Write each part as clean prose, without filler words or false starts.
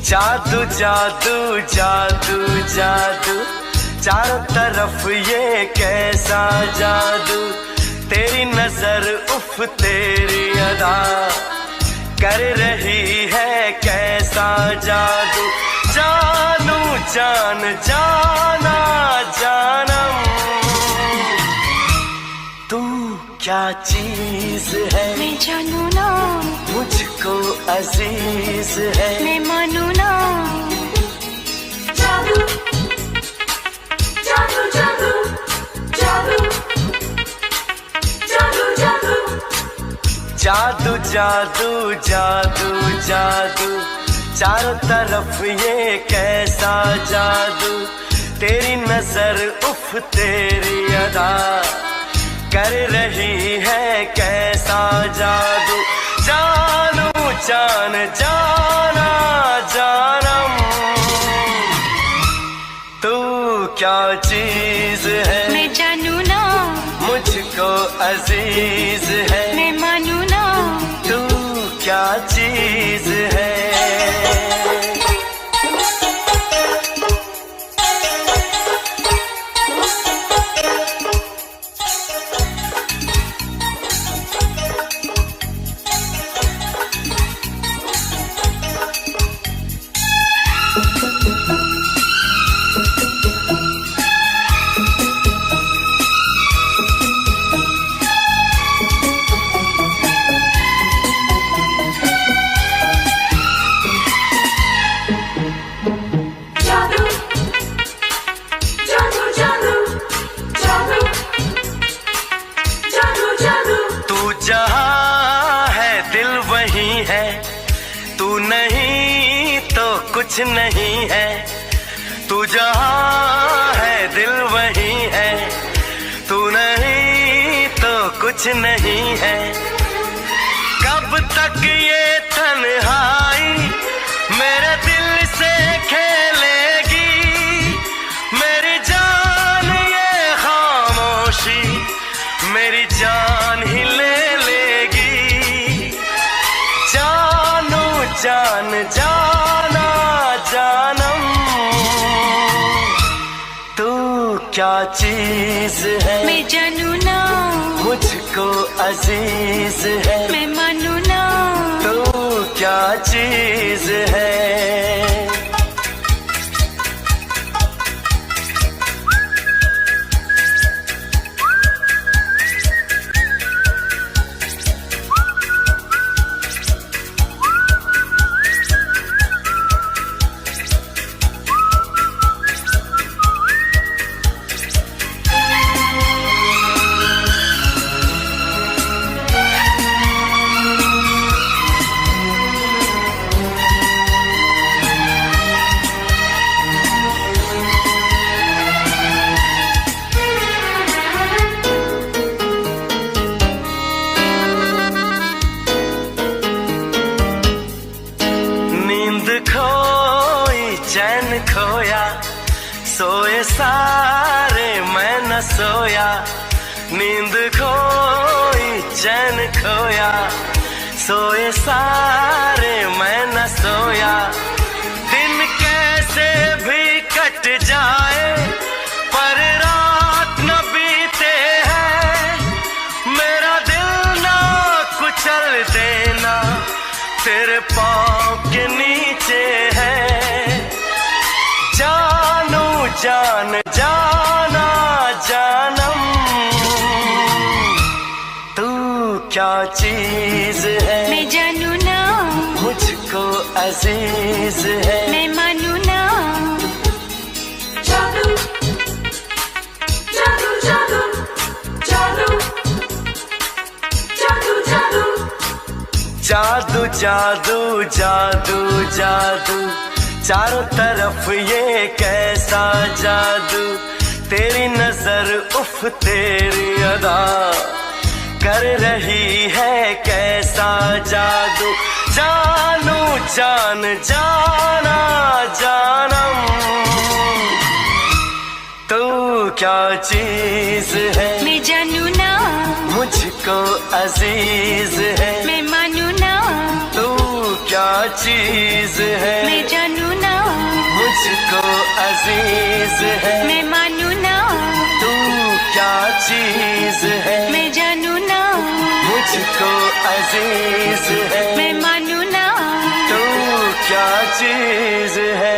जादू जादू जादू जादू चारों तरफ ये कैसा जादू, तेरी नजर उफ तेरी अदा कर रही है कैसा जादू। जानू जान जाना जानम, तू क्या चीज है मैं जानू ना, मुझको अजीज है मैं मानू ना। जादू जादू जादू जादू जादू जादू जादू जादू जादू जादू चारों तरफ ये कैसा जादू, तेरी नजर उफ तेरी अदा कर रही है कैसा जादू। जानू जान जाना जानम, तू क्या चीज है मैं जानू ना, मुझको अजीज है मैं मानू ना। तू क्या चीज है। जहाँ है दिल वही है, तू नहीं तो कुछ नहीं है। तू जहाँ है दिल वही है, तू नहीं तो कुछ नहीं है। कब तक ये तन्हाई मेरे दिल से खेलेगी, मेरी जान ये खामोशी मेरी जान ही ले जान जाना जानम, तू क्या चीज है मैं जानू ना, मुझको अजीज है मैं मानू ना। तू क्या चीज है। खोई चैन खोया, सोए सारे मैं न सोया। नींद खोई चैन खोया, सोए सारे मैं न सोया। दिन कैसे भी कट जाए पर रात न बीते हैं, मेरा दिल ना कुचल देना तेरे पाँव के नीचे है। जानू जान जाना जानम, तू क्या चीज है मैं जानू ना, मुझको अजीज है मैं मानू ना। जादू जादू जादू जादू जादू जादू जादू जादू जादू जादू चारों तरफ ये कैसा जादू, तेरी नजर उफ तेरी अदा कर रही है कैसा जादू। जानू जान जाना जानम, तू क्या चीज है मैं जानू ना, मुझको अजीज है मैं मानू ना। तू क्या चीज है मैं जानू अजीज है, मैं मानू ना तू क्या चीज है, मैं जानू ना मुझको अजीज है, मैं मानू ना तू क्या चीज है।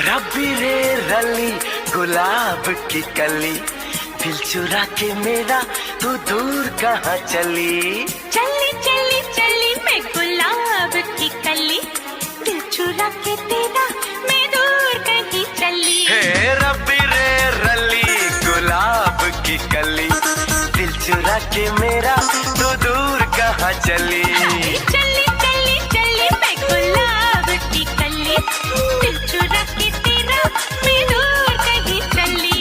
रब्बी रे रली गुलाब की कली, दिल चुरा के मेरा तू दूर कहाँ चली। चली चली चली मैं गुलाब की कली, दिल चुरा के तेरा मैं दूर कहीं चली। हे रब्बी रे रली गुलाब की कली, दिल चुरा के मेरा तू दूर कहाँ चली। चली चली चली मैं गुलाब की कली, दिल चुरा के तेरा मैं दूर कहीं चली।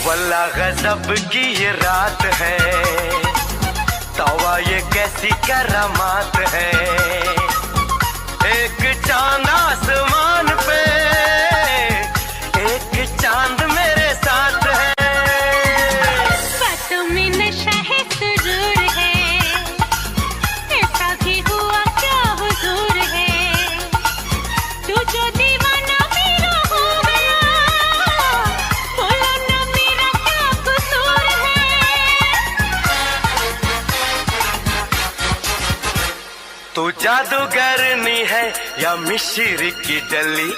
वल्लाह गजब की ये रात है, तौबा ये कैसी करामात है। एक चांद आसमान पे, एक चांद मेरे साथ है। बातों में नशा है सुरूर है, ऐसा भी हुआ क्या हुजूर है। तू जो दीवाना मेरा हो गया, बोलो ना मेरा क्या कसूर है। तू जादूगरनी है या मिश्री की डली,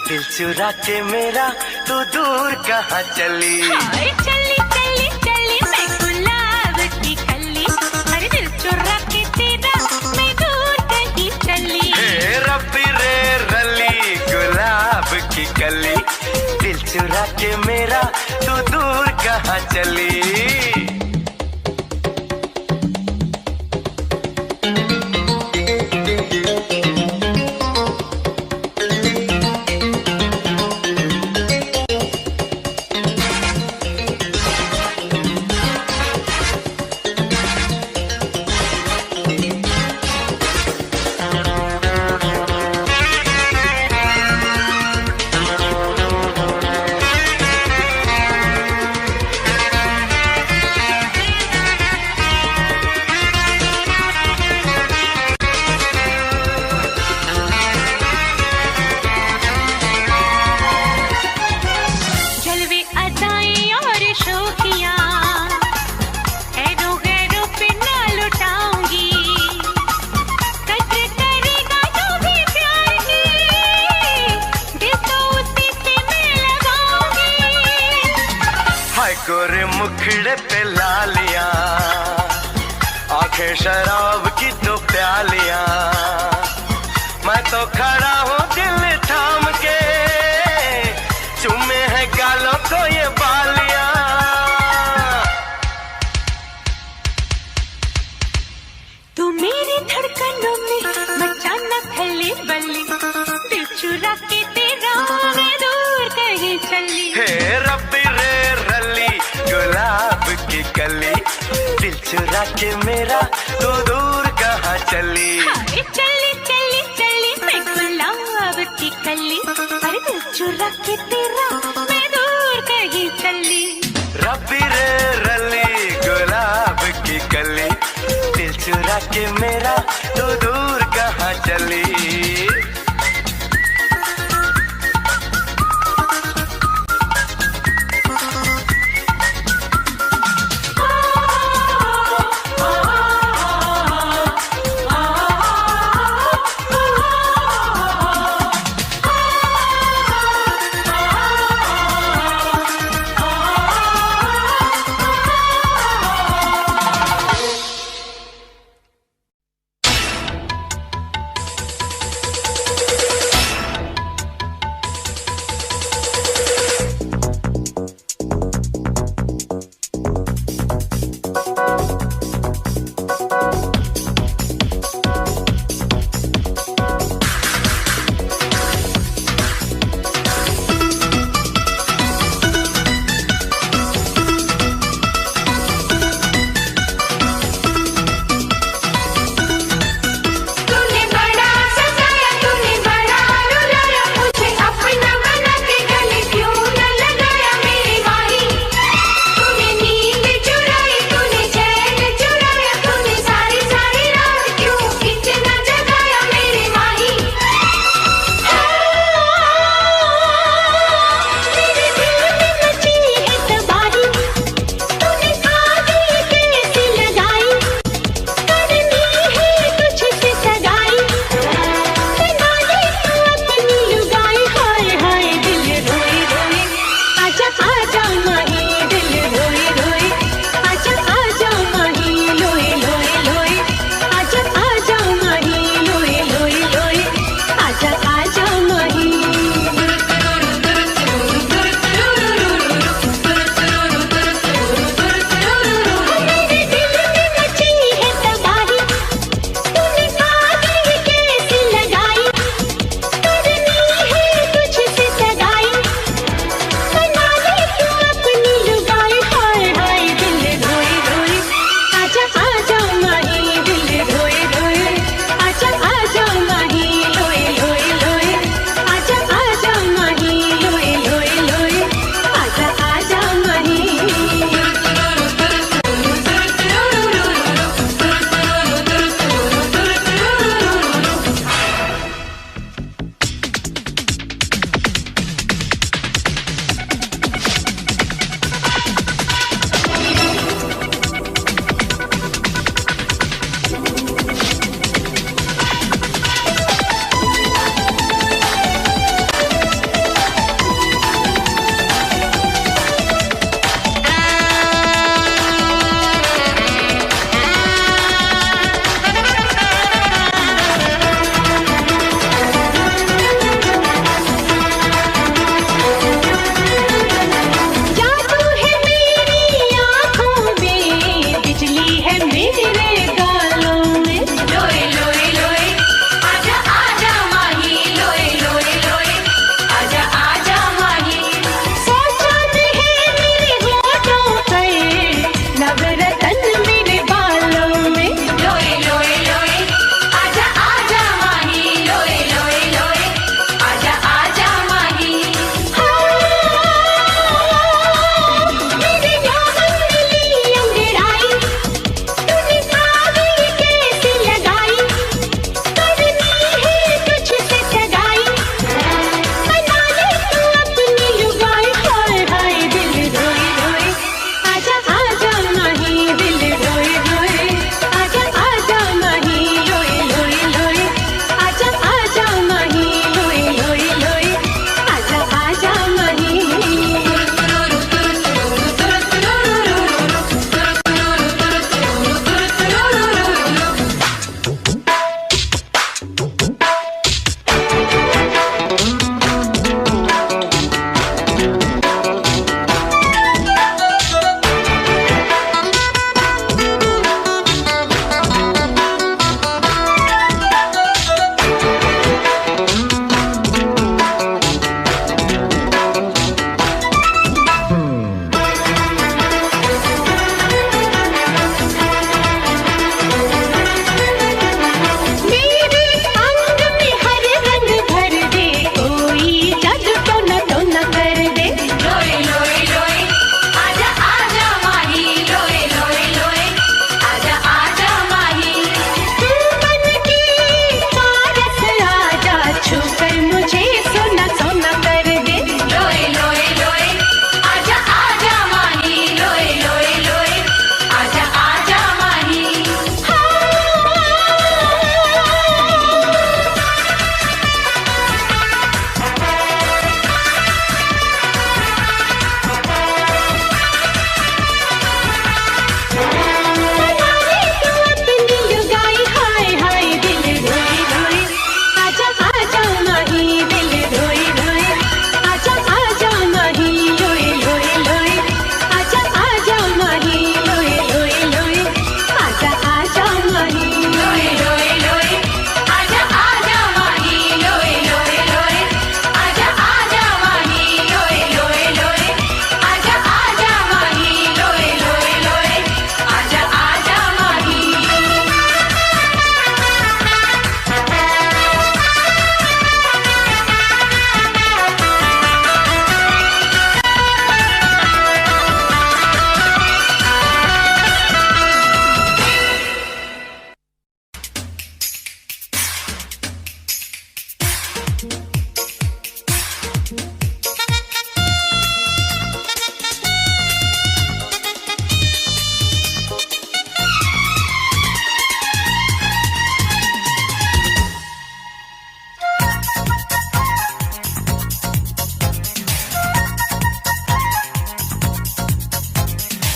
दिल चुरा के मेरा तू दूर कहाँ चली। हाय चली चली चली मैं गुलाब की कली, हर दिल चुरा के तेरा मैं दूर कहीं चली। हे रब्बी रे रली गुलाब की कली, दिल चुरा के मेरा तू दूर कहाँ चली। जलवे अदाएं और शोखियां ऐरों गैरों पे ना लुटाऊंगी। कद्र करेगा जो भी प्यार की, दिल तो उसी से मैं लगाऊंगी। हाय गोरे मुखड़े पे लालियां, आंखें शराब की तो प्यालियां। मैं तो खड़ा हूँ दिल थाम के, चूमे हैं गालों को ये बालियां। तू मेरी धड़कनों में मचाना खली बल्ली, दिल चुरा के तेरा मैं दूर कहीं चली। हे रब्बी रे रली गुलाब की कली, दिल चुरा के मेरा तू दूर कहाँ चली। हाय चली चली चली मैं गुलाब की कली, हर दिल चुरा के तेरा मैं दूर कहीं चली। रबी रे रली गुलाब की कली, दिल चुरा के मेरा तू दूर कहाँ चली।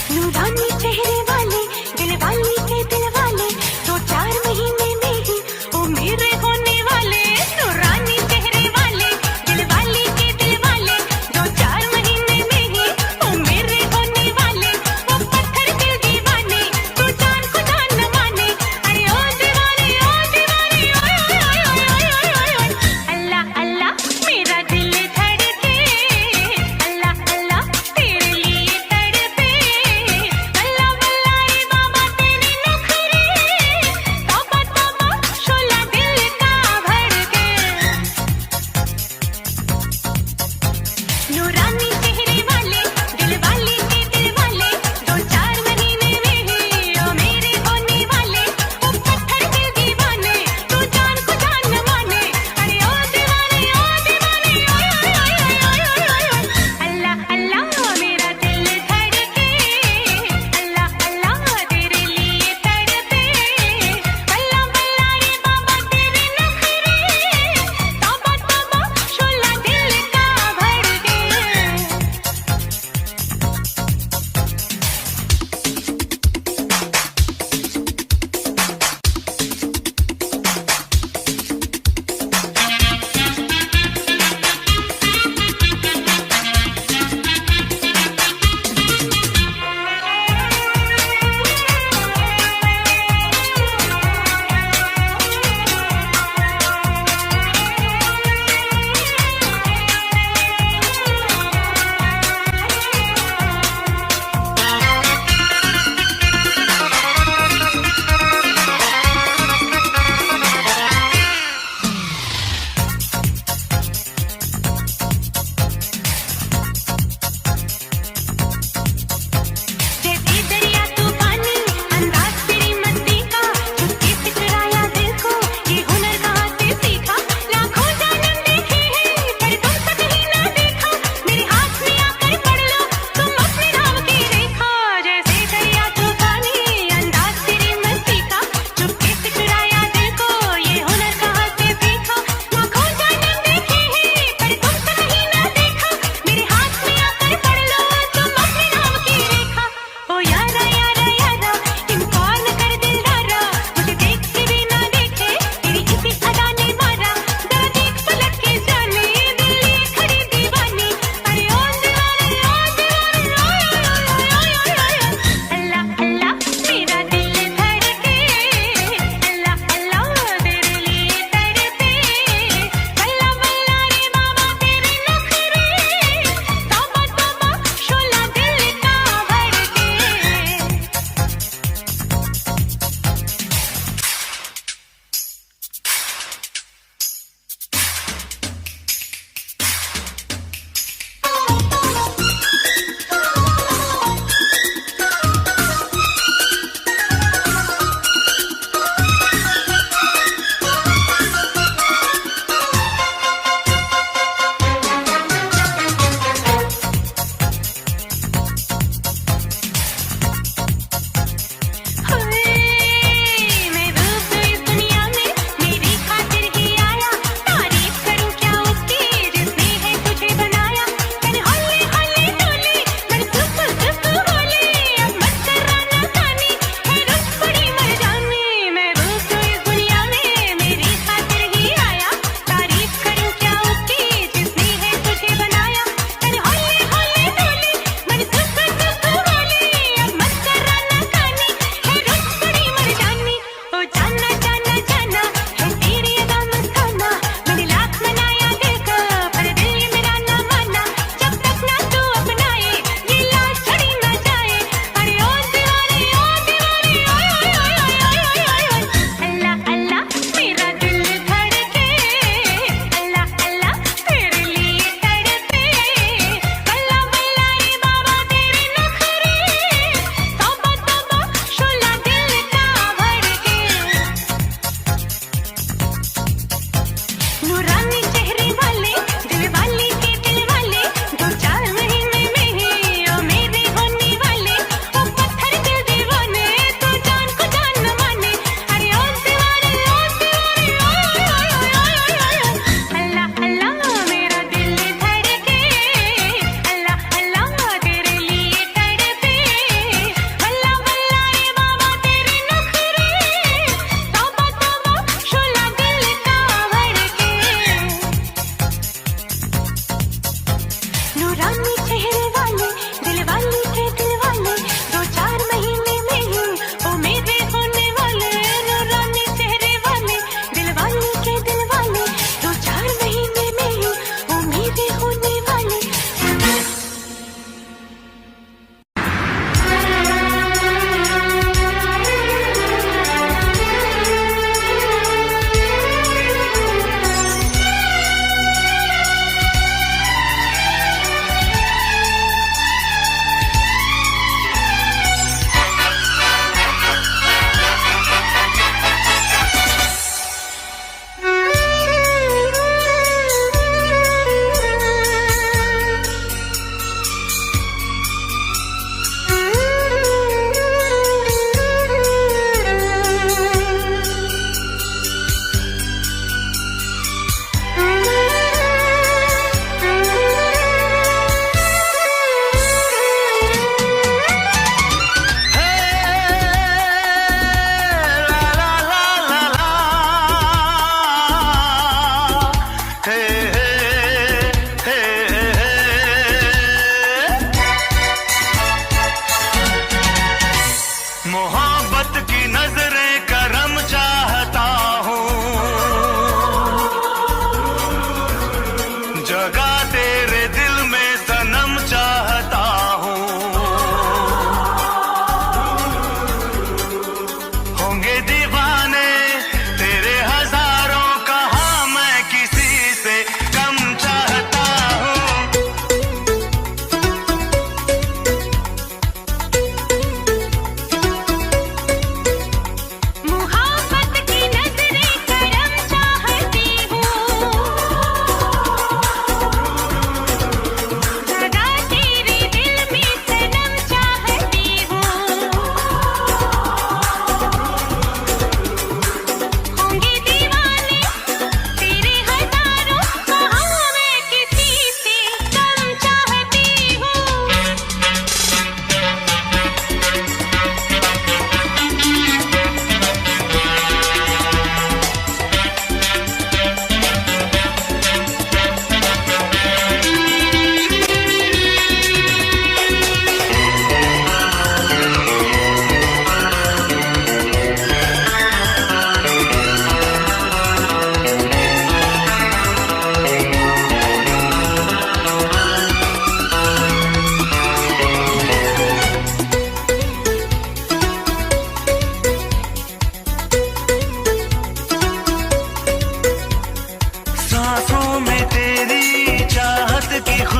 नूरानी चेहरे वाले, दिल वाली के दिल वाले, 2-4 महीने में ही ओ मेरे होने वाले। नूरानी चेहरे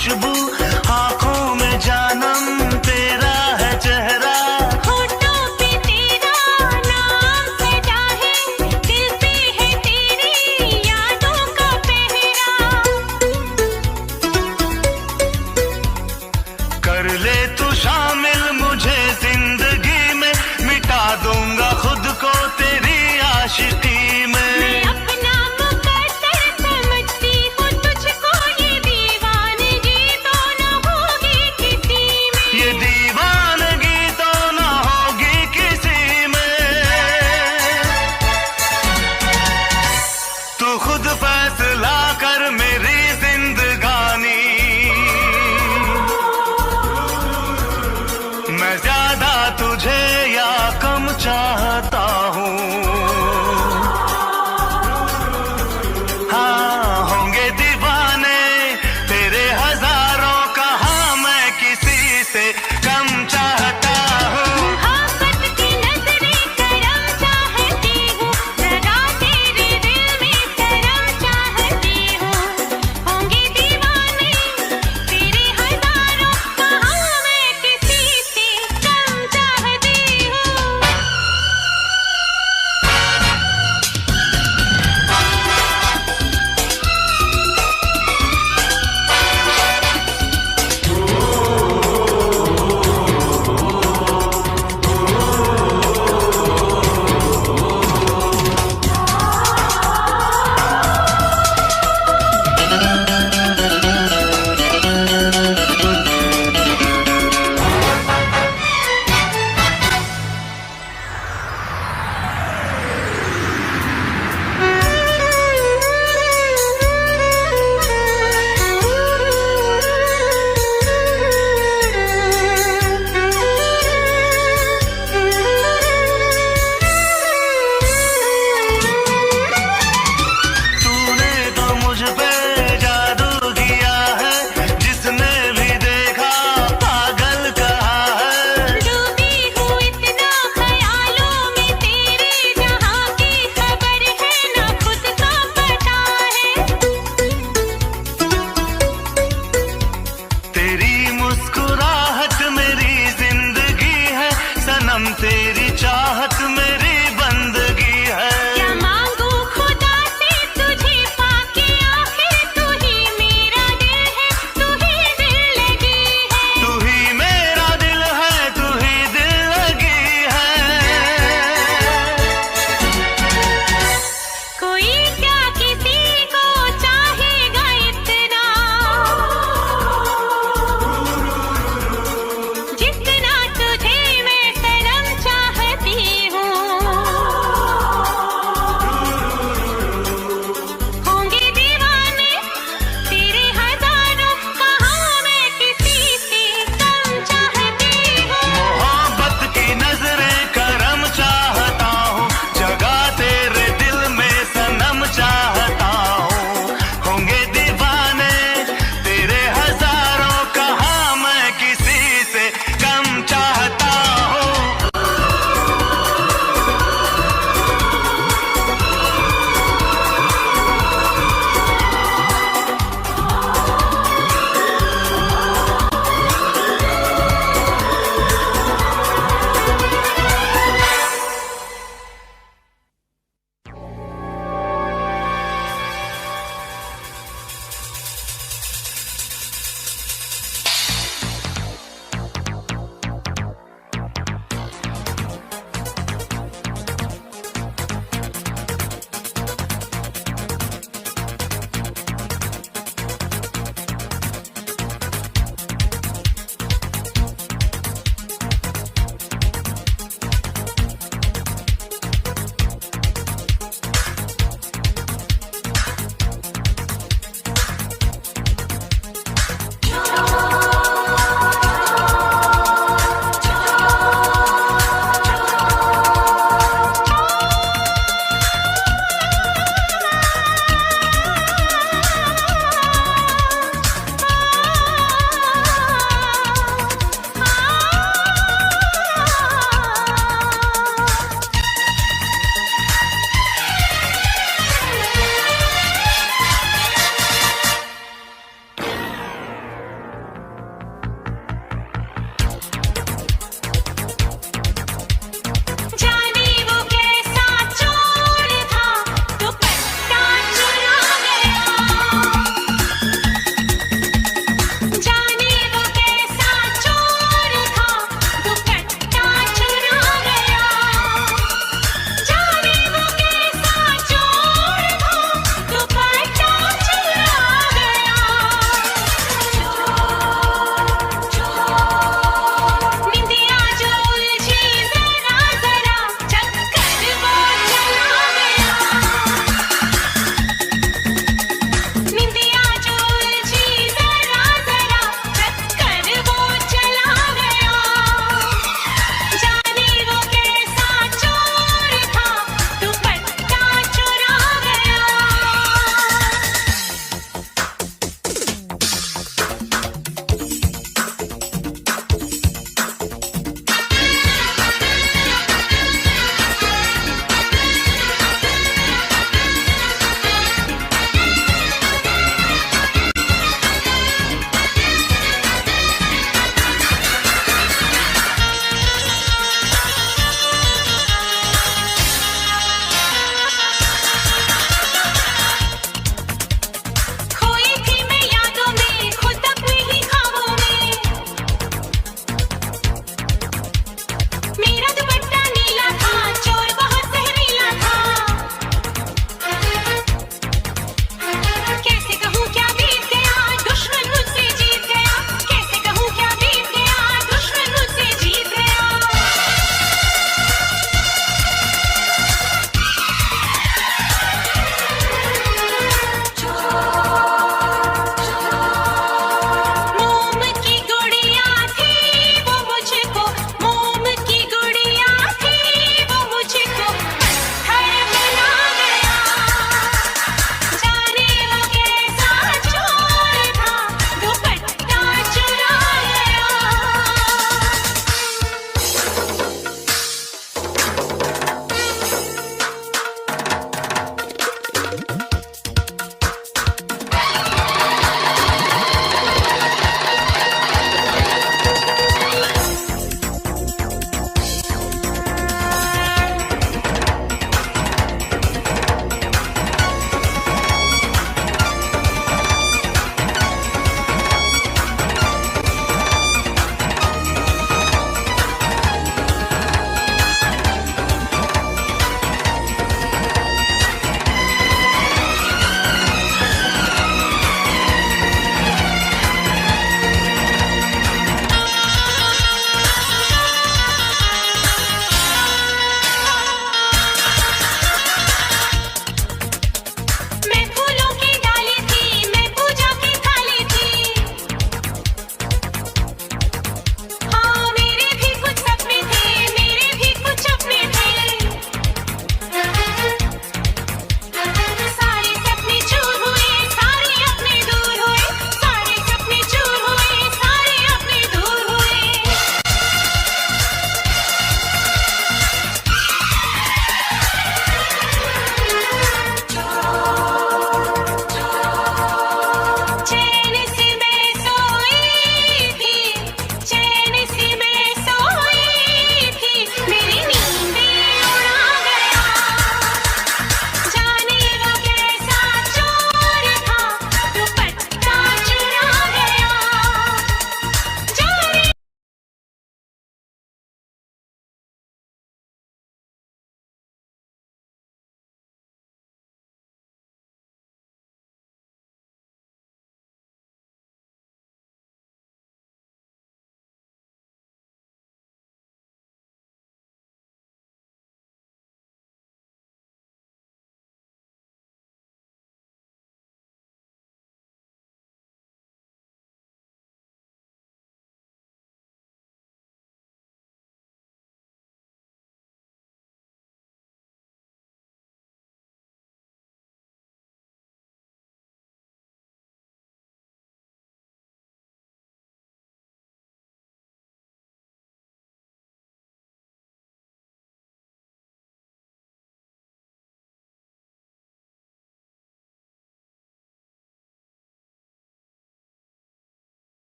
खुशबू, आंखों में जानम तेरा है चेहरा। होठों पे तेरा नाम सजा है, दिल पे है तेरी यादों का पहरा। कर ले तू शामिल मुझे जिंदगी में, मिटा दूंगा खुद को तेरी आशिकी में। मैं अपना मुकद्दर समझती हूँ तुझको, ये दीवानगी तो न होगी किसी में। ये दीवानगी तो ना होगी किसी में। तू खुद फैसला कर मेरी जिंदगानी, मैं ज्यादा तुझे या कम चाहता हूँ। हाँ होंगे दीवाने तेरे हजारों, कहाँ मैं किसी से कम चाहता हूँ। मोहब्बत की नजरें करम चाहती हूँ, जरा तेरे दिल में करम चाहती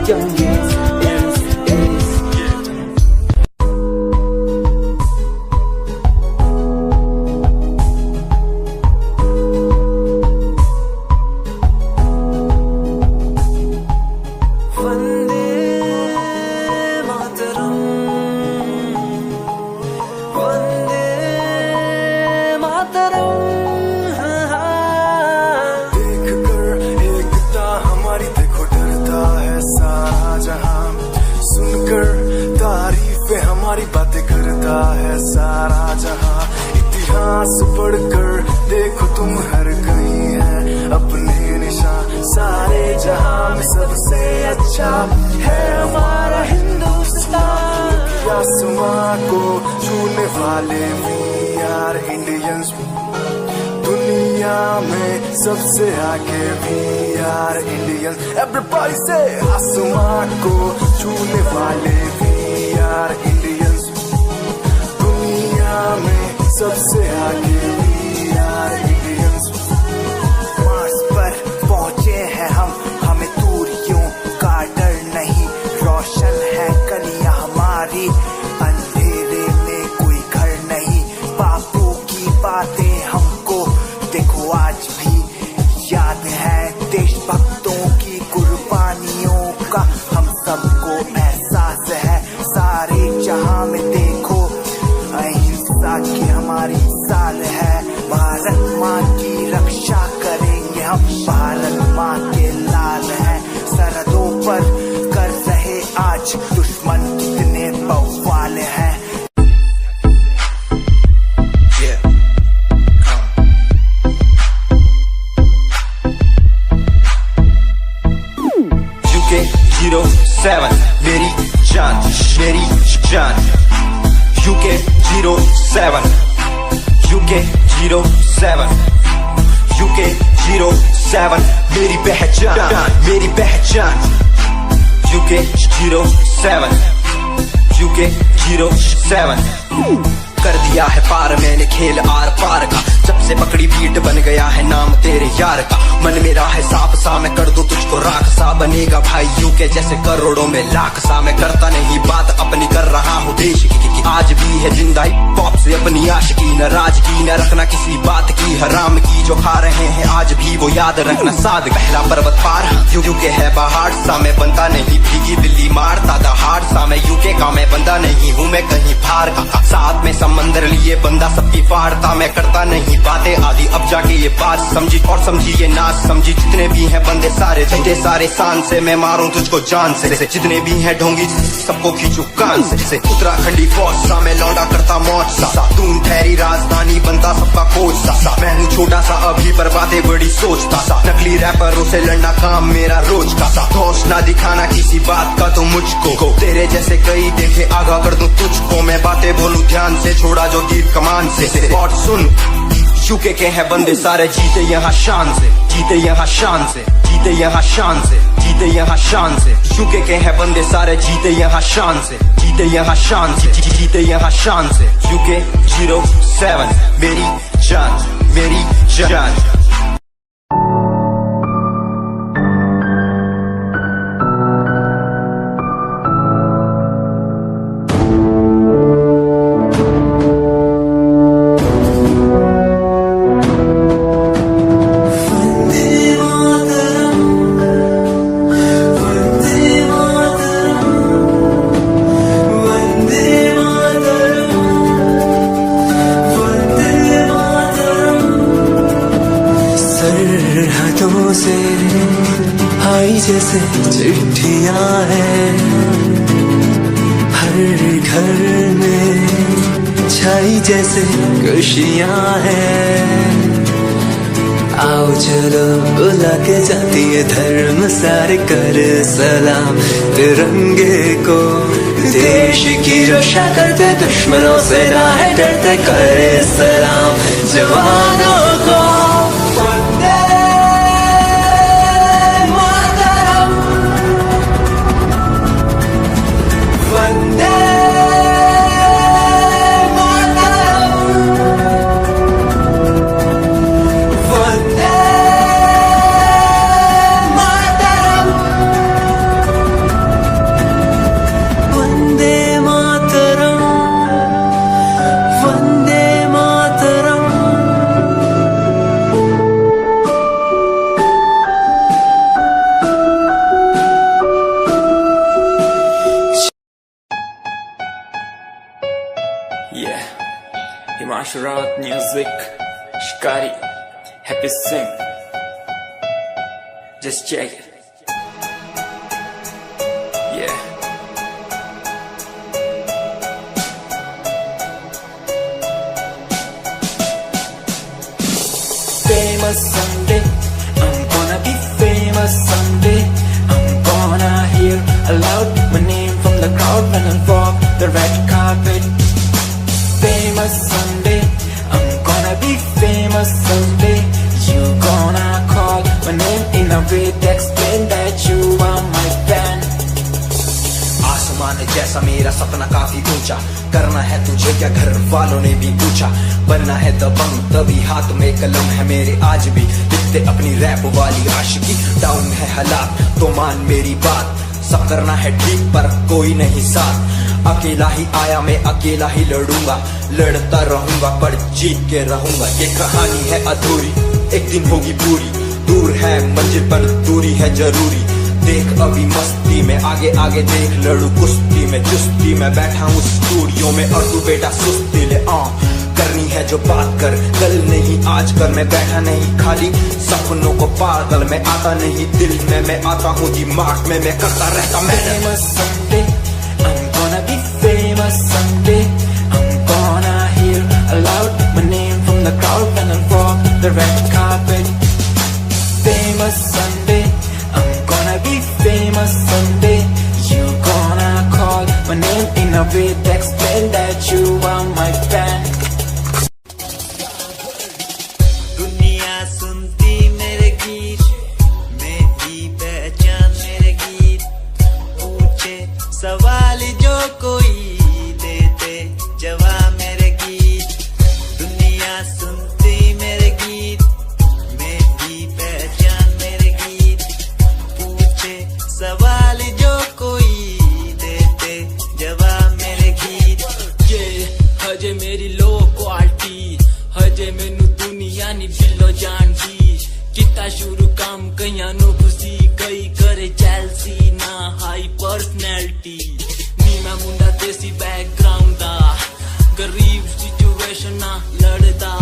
young is. हमारी बातें करता है सारा जहां, इतिहास पढ़कर देखो तुम हर कहीं है अपने निशान। सारे जहां में सबसे अच्छा है हमारा हिंदुस्तान। आसमां को छूने वाले वी आर इंडियंस, दुनिया में सबसे आगे वी आर इंडियंस। एवरीबॉडी से आसमां को छूने वाले वी आर इंडियंस, दुनिया में सबसे आगे वी आर इंडियंस। मार्स पर पहुंचे हैं हम, हमें दूरियों का डर नहीं। रोशन है गलियां हमारी, अंधेरे में कोई घर नहीं। बापू की बातें हमको देखो आज भी याद है, देशभक्तों की कुर्बानियों का हम सबको एहसास है। सारे जहां में देखो अहिंसा की हमारी साल है। भारत माँ की रक्षा करेंगे हम, भारत माँ के लाल हैं। सरहदों पर कर रहे आज दुश्मन कितने बवाल हैं। UK07 मेरी जान, मेरी जान। UK07 UK07 UK07 मेरी पहचान, मेरी पहचान। UK07 UK07 कर दिया है पार मैंने खेल आर पार का, जब से पकड़ी पीठ बन गया है नाम तेरे यार का। मन मेरा है सांप सा, मैं कर दूं तुझको राख सा, बनेगा भाइयों के जैसे करोड़ों में लाख सा। मैं करता नहीं बात अपनी, कर रहा हूँ देश की, आज भी है जिंदा पॉप से अपनी आशिकी। नाराजगी न रखना किसी बात की, हराम की जो खा रहे हैं आज भी वो याद रखना। साद पहला पर्वत पार यूके है पहाड़ सा, मैं बनता नहीं भीगी दिल्ली मारता दहाड़ सा। मैं यूके का मैं बंदा नहीं हूँ, मैं कहीं बाहर का। साथ में समंदर लिए बंदा सबकी फाड़ता, मैं करता नहीं बातें आदि। अब जाके ये बात समझी और समझी ये नाच समझी। जितने भी हैं बंदे सारे झंडे सारे शान से, मैं मारूं तुझको जान से। जितने भी हैं ढोंगी सबको खींचू कान से। उत्तराखंडी फौज सा मैं लौंडा करता मौज सा, तून ठहरी राजधानी बनता सबका कोच सा। मैं हूँ छोटा सा अभी पर बातें बड़ी सोचता सा, नकली रैपरों से लड़ना काम मेरा रोज का सा। होश ना दिखाना किसी बात का तो मुझको, तेरे जैसे कई देखे आगाह कर दूं तुझको। मैं बातें बोलूं ध्यान से, छोड़ा जो तीर कमान से। और सुन यूके के हैं बंदे सारे, जीते यहाँ शान से, जीते यहाँ शान से, जीते यहाँ शान से, जीते यहाँ शान से। यूके के हैं बंदे सारे, जीते यहाँ शान से, जीते यहाँ शान से, जीते यहाँ शान से। UK07 मेरी जान, मेरी जान। सरहदों से आई जैसे चिट्ठियां हैं, हर घर में छाई जैसे खुशियां हैं। आओ चलो बुला के जाती है धर्म सारे, कर सलाम तिरंगे को। देश की रक्षा करते दुश्मनों से ना है डरते, करे सलाम जवानों को। Ashurat Music, Shikari, Happy Singh. Just check it. Yeah. Famous someday, I'm gonna be famous someday. I'm gonna hear aloud my name from the crowd when I walk the red carpet. Famous someday, I'm gonna be famous someday. You gonna call my name in a way to explain that you are my fan. आसमान जैसा मेरा सपना काफी ऊंचा, करना है तुझे क्या घर वालों ने भी पूछा, बनना है दबंग तभी हाथ में कलम है मेरे आज भी, लिखते अपनी रैप वाली आशिकी, डाउन है हालात तो मान मेरी बात, सब करना है ठीक पर कोई नहीं साथ, अकेला ही आया मैं अकेला ही लड़ूंगा, लड़ता रहूंगा पर जीत के रहूंगा, ये कहानी है अधूरी एक दिन होगी पूरी, दूर है मंजिल पर दूरी है जरूरी, देख अभी मस्ती में आगे आगे देख लड़ू कुश्ती में चुस्ती में बैठा हूँ स्टूडियो में और तू बेटा सुस्ती ले करनी है जो बात कर कल नहीं आज कर, मैं बैठा नहीं खाली सपनों को पागल मैं आता नहीं दिल में मैं आता हूँ दिमाग में मैं करता रहता मैं Famous someday, I'm gonna be famous someday. I'm gonna hear aloud my name from the crowd when I walk the red carpet. Famous someday, I'm gonna be famous someday. You gonna call my name in a way to explain that you are my fan. दुनिया सुनती मेरे गीत, मेरी पहचान मेरे गीत, पूछे सवाल जो कोई देते जवाब मेरे गीत, दुनिया सुनती मेरे गीत, मेरी पहचान मेरे गीत, पूछे सवाल जो कोई देते जवाब मेरे गीत। ये हजे मेरी लो क्वालिटी, हजे मैनू दुनिया नी बिल्लो जानदी, किता शुरू काम कईयां नु खुशी कई करे जेलसी ना हाई पर्सनैलिटी, नी मैं मुंडा देसी बैकग्राउंड दा, गरीब सिचुएशन ना लड़दा,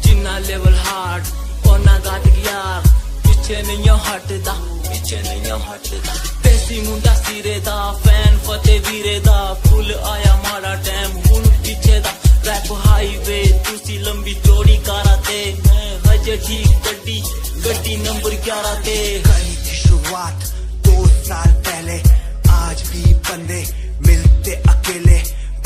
जिन्ना लेवल हार्ड ओना गाट यार, पीछे नहीं हटदा, पीछे नहीं हटदा, देसी मुंडा सिरे दा, फैन फतेह वीरे दा, फुल आया माड़ा टाइम हुन पीछे दा, रैप हाईवे तुसी लंबी चौड़ी कारा ते, मैं हजे ठीक गड्डी गड्डी नंबर 11 ते। कहीं थी शुरुआत 2 साल पहले, आज भी बंदे मिलते अकेले,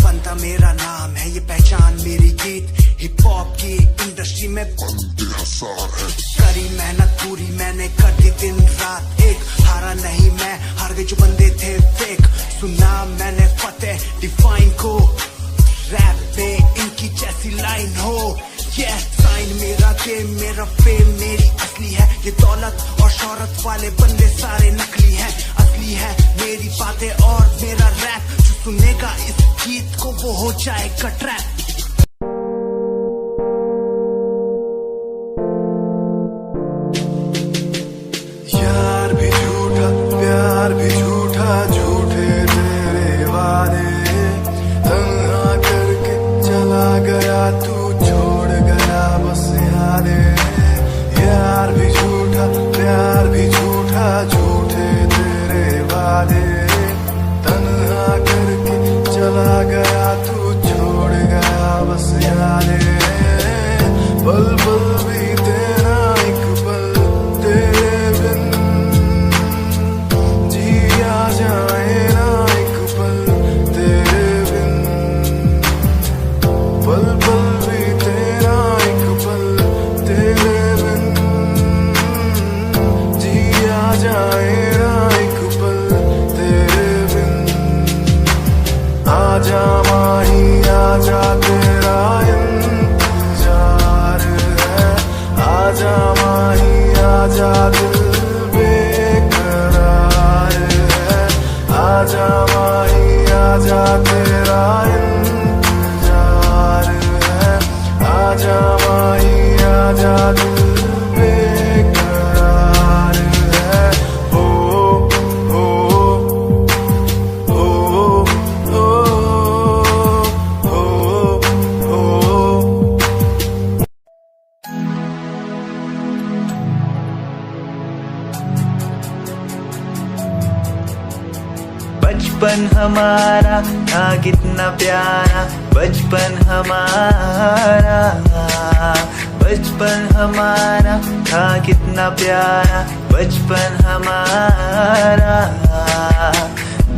बंदा मेरा नाम है ये पहचान मेरी गीत, हिप हॉप की इंडस्ट्री में बंदे हसार है, करी मेहनत पूरी मैंने कर दी दिन रात एक, हारा नहीं मैं हार गए जो बंदे थे फेक, सुना मैंने फतेह डिफाइन को, रैप पे इनकी जैसी लाइन हो, ये साइन मेरा गेम मेरा फेम मेरी असली है, ये दौलत और शोहरत वाले बंदे सारे नकली हैं, असली है मेरी बातें और मेरा रैप, जो सुनेगा इस गीत को वो हो जाएगा ट्रैप। यार भी झूठा प्यार भी झूठा, झूठे तेरे वादे, तन्हा करके चला गया तू छोड़ गया बस यादें, यार भी झूठा प्यार भी झूठा, झूठे तेरे वादे, तन्हा करके चला गया तू छोड़ गया बस यादें, पल पल भी तेरा एक पल तेरे बिन जिया जाए ना एक पल तेरे बिन, पल पल भी तेरा एक पल तेरे बिन जिया जाए ना एक पल तेरे बचपन हमारा था कितना प्यारा, बचपन हमारा, बचपन हमारा था कितना प्यारा, बचपन हमारा।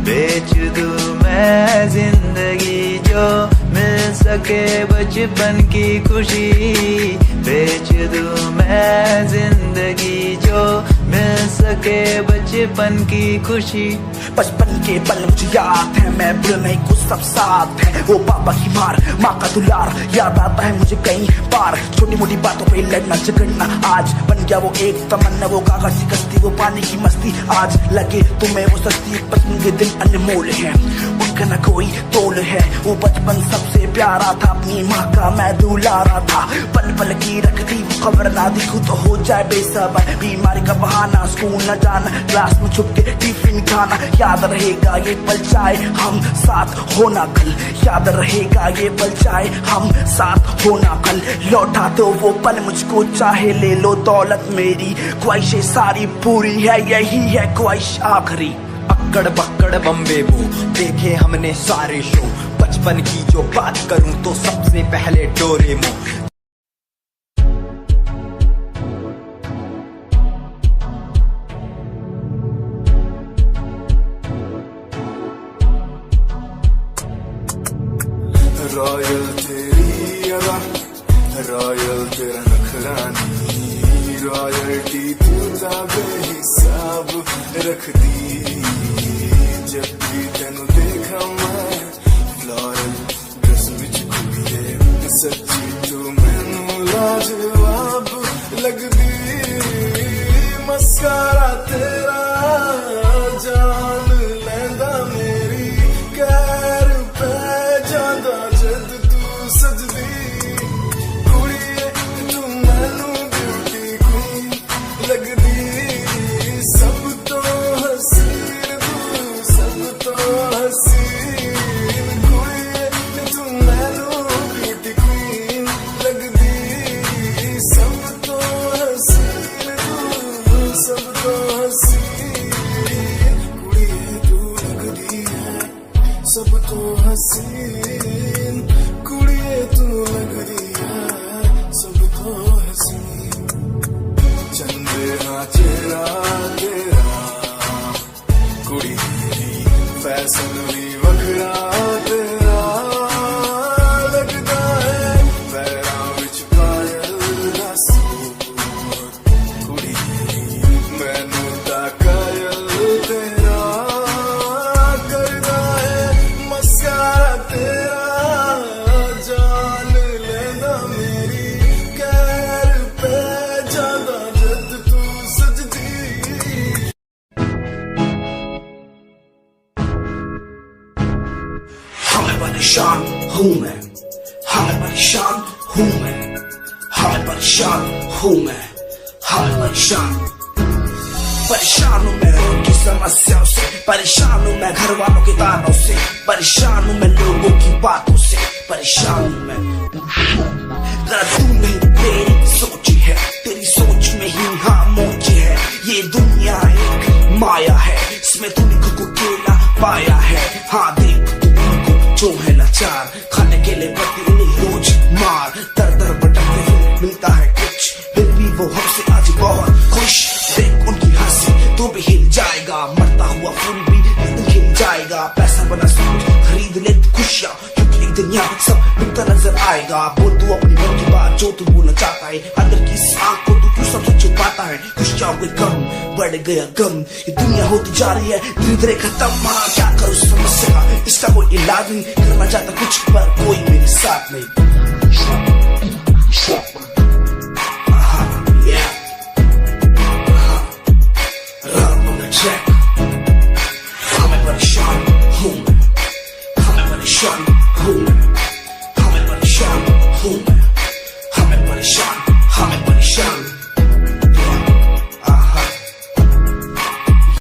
बेच दूं मैं जिंदगी जो मिल सके बचपन की खुशी, बेच दूं मैं जिंदगी जो मिल सके बचपन की खुशी। बचपन के पल मुझे याद है, मैं भूल नहीं कुछ सब साथ है। वो पापा की मार, माँ का दुलार याद आता है मुझे कई बार। छोटी मोटी बातों पे लड़ना झगड़ना आज बन गया वो एक तमन्ना, वो कागज की कश्ती, वो पानी की मस्ती। आज लगे तुम्हें वो सस्ती, बचपन के दिन अनमोल है, उनका न कोई तोल है। वो बचपन सबसे प्यारा था, अपनी माँ का मैं दुलारा था। पल पल की रखती वो खबर ना दिखूं तो हो जाए बेसबर, बीमारी का बहाना, स्कूल न जाना, क्लास में छुप के टिफिन खाना। याद रहेगा ये पल चाहे हम साथ होना कल, याद रहेगा ये पल चाहे हम साथ होना कल। लौटा दो वो पल मुझको, चाहे ले लो दौलत मेरी, ख्वाहिशें सारी पूरी है, यही है ख्वाहिश आखिरी। अक्कड़ बक्कड़ बम्बे वो देखे हमने सारे शो, बचपन की जो बात करूं तो सबसे पहले डोरेमोन। रॉयल तेरी अदा, रॉयल तेरा नखरानी, रॉयल्टी तू बेहिसाब रख दी। जब भी तेनू देखा मैं फ्लोरल ड्रेस विच कुड़िए, सच्ची तू मैनू लाजवाब लगदी। मस्कारा तेरा जान लैंदा मेरी, कैर पे जादा जद तू सजदी। कुड़िए तू मैनू ब्यूटी क्वीन लगदी, सब तो हसीन तू, सब तो हसीन। कुड़िए तू मैनू ब्यूटी क्वीन लगदी, सब तो हसीन तू, सब तो हसीन। कुड़िए तू लगदी है सब तो हसीन, कुड़िए तू लगदी है सब तो हसीन। चंदे हाँ चेहरा तेरा, कुड़ी फैशन भी वखरा तेरा लगदा है। पैरां विच पायल दा सूट, कुड़ी मैनू ता कायल तेरा करदा है। मस्कारा तेरा जान लेंदा मेरी, कैर पे जादा जद तू सजदी। हाँ मैं परेशान हूँ मैं, हाँ मैं परेशान हूँ मैं, हाँ मैं परेशान हूँ मैं, हाँ मैं परेशान। परेशान हूँ मैं उनकी समस्याओं से, परेशान हूँ मैं घर वालों के तानों से, परेशान हूँ मैं लोगों की बातों से, परेशान हूँ मैं। जरा तू नहीं तेरी सोच है, तेरी सोच में ही हाँ मोची है। ये दुनिया एक माया है, इसमें तूने खुद को अकेला पाया है। हाँ देख तू को जो है लाचार, खाने के लिए पति उन्हें रोज मार। दर दर भटकते हुए मिलता है कुछ, फिर भी वो हमसे आज बहुत खुश। देख उनकी हंसी तो भी हिल जाएगा, मरता हुआ फूल भी खिल जाएगा। पैसा बना सब खरीद ले खुशियाँ, क्योंकि एक दिन यहाँ सब बिकता नजर आएगा। बोल तू अपनी मन की बात जो तू बोलना चाहता है, अंदर की इस आँख को तू क्यों सब छुपाता है। खुशियाँ हुए कम, बढ़ गया गम, ये दुनिया होती जा रही है धीरे धीरे खत्म। हाँ क्या करूँ समस्या का, इसका कोई इलाज नहीं, करना चाहता कुछ पर कोई मेरे साथ नहीं। परेशान हूँ मैं, हमें परेशान हूँ मैं, हमें परेशान हूँ मैं, हमें परेशान, हमें परेशान।